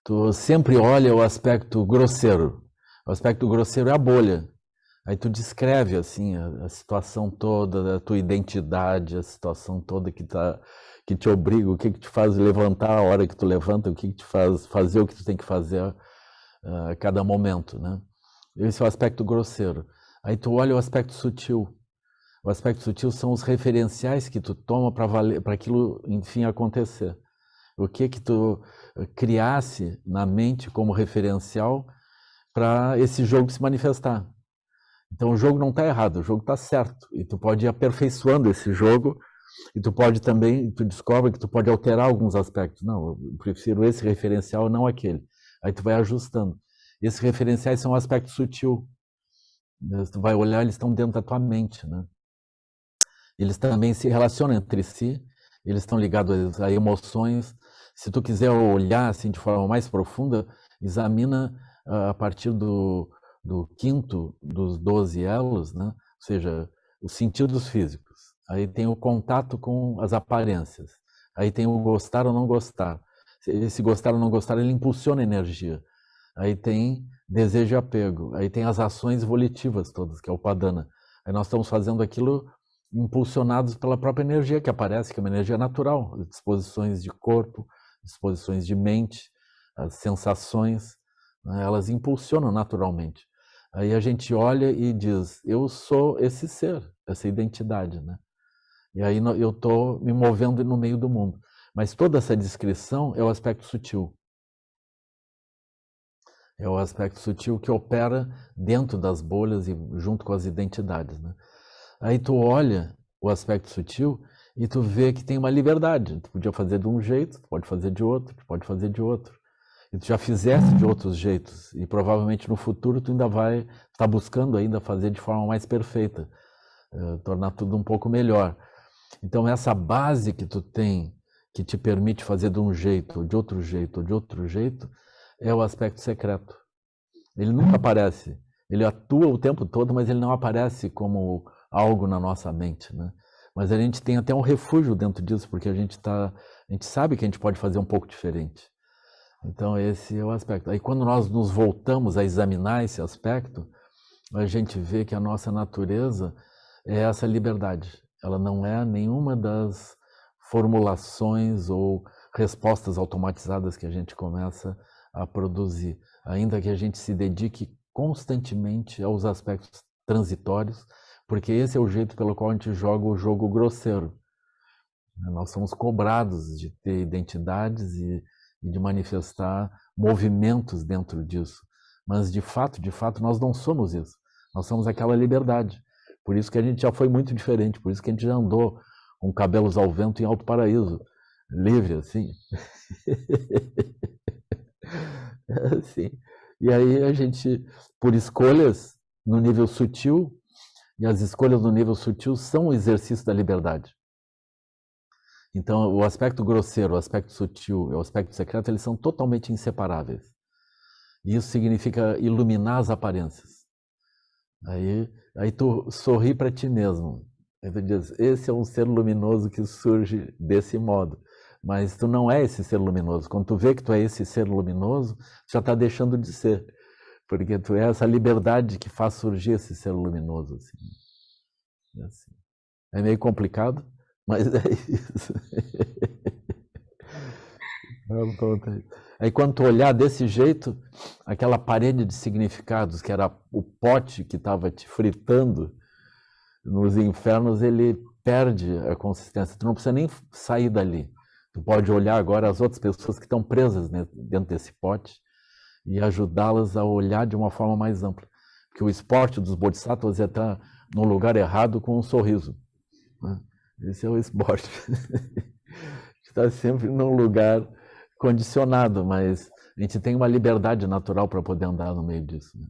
Tu sempre olha o aspecto grosseiro. O aspecto grosseiro é a bolha. Aí tu descreve assim a situação toda, a tua identidade, a situação toda que te obriga, o que te faz levantar a hora que tu levanta, o que te faz fazer o que tu tem que fazer a cada momento, né? Esse é o aspecto grosseiro. Aí tu olha o aspecto sutil. O aspecto sutil são os referenciais que tu toma para aquilo, enfim, acontecer. O que tu criasse na mente como referencial para esse jogo se manifestar. Então o jogo não está errado, o jogo está certo. E tu pode ir aperfeiçoando esse jogo, e tu pode também, tu descobre que tu pode alterar alguns aspectos. Não, eu prefiro esse referencial, não aquele. Aí tu vai ajustando. Esses referenciais são um aspecto sutil. Tu vai olhar, eles estão dentro da tua mente, né? Eles também se relacionam entre si, eles estão ligados a emoções. Se tu quiser olhar assim de forma mais profunda, examina a partir do quinto dos 12 elos, né? Ou seja, os sentidos físicos. Aí tem o contato com as aparências. Aí tem o gostar ou não gostar. Esse gostar ou não gostar, ele impulsiona a energia. Aí tem desejo e apego. Aí tem as ações volitivas todas, que é o padana. Aí nós estamos fazendo aquilo impulsionados pela própria energia que aparece, que é uma energia natural, disposições de corpo, disposições de mente, as sensações, né, elas impulsionam naturalmente. Aí a gente olha e diz, eu sou esse ser, essa identidade, né? E aí eu estou me movendo no meio do mundo. Mas toda essa descrição é o aspecto sutil. É o aspecto sutil que opera dentro das bolhas e junto com as identidades, né? Aí tu olha o aspecto sutil e tu vê que tem uma liberdade. Tu podia fazer de um jeito, tu pode fazer de outro, tu pode fazer de outro. E tu já fizeste de outros jeitos e provavelmente no futuro tu ainda vai estar buscando ainda fazer de forma mais perfeita, tornar tudo um pouco melhor. Então essa base que tu tem, que te permite fazer de um jeito, ou de outro jeito, ou de outro jeito, é o aspecto secreto. Ele nunca aparece. Ele atua o tempo todo, mas ele não aparece como algo na nossa mente, né? Mas a gente tem até um refúgio dentro disso, porque a gente sabe que a gente pode fazer um pouco diferente. Então esse é o aspecto. Aí quando nós nos voltamos a examinar esse aspecto, a gente vê que a nossa natureza é essa liberdade. Ela não é nenhuma das formulações ou respostas automatizadas que a gente começa a produzir, ainda que a gente se dedique constantemente aos aspectos transitórios, porque esse é o jeito pelo qual a gente joga o jogo grosseiro. Nós somos cobrados de ter identidades e de manifestar movimentos dentro disso. Mas, de fato, nós não somos isso. Nós somos aquela liberdade. Por isso que a gente já foi muito diferente, por isso que a gente já andou com cabelos ao vento em Alto Paraíso, livre, assim. Assim. E aí a gente, por escolhas no nível sutil, e as escolhas no nível sutil são o exercício da liberdade. Então, o aspecto grosseiro, o aspecto sutil e o aspecto secreto, eles são totalmente inseparáveis. E isso significa iluminar as aparências. Aí tu sorri para ti mesmo. Aí tu diz, esse é um ser luminoso que surge desse modo. Mas tu não é esse ser luminoso. Quando tu vê que tu é esse ser luminoso, tu já está deixando de ser. Porque tu é essa liberdade que faz surgir esse ser luminoso. Assim. É meio complicado, mas é isso. Aí quando tu olhar desse jeito, aquela parede de significados, que era o pote que estava te fritando nos infernos, ele perde a consistência. Tu não precisa nem sair dali. Tu pode olhar agora as outras pessoas que estão presas dentro desse pote e ajudá-las a olhar de uma forma mais ampla. Porque o esporte dos bodhisattvas é estar no lugar errado com um sorriso. Esse é o esporte. Está sempre num lugar condicionado, mas a gente tem uma liberdade natural para poder andar no meio disso. Né?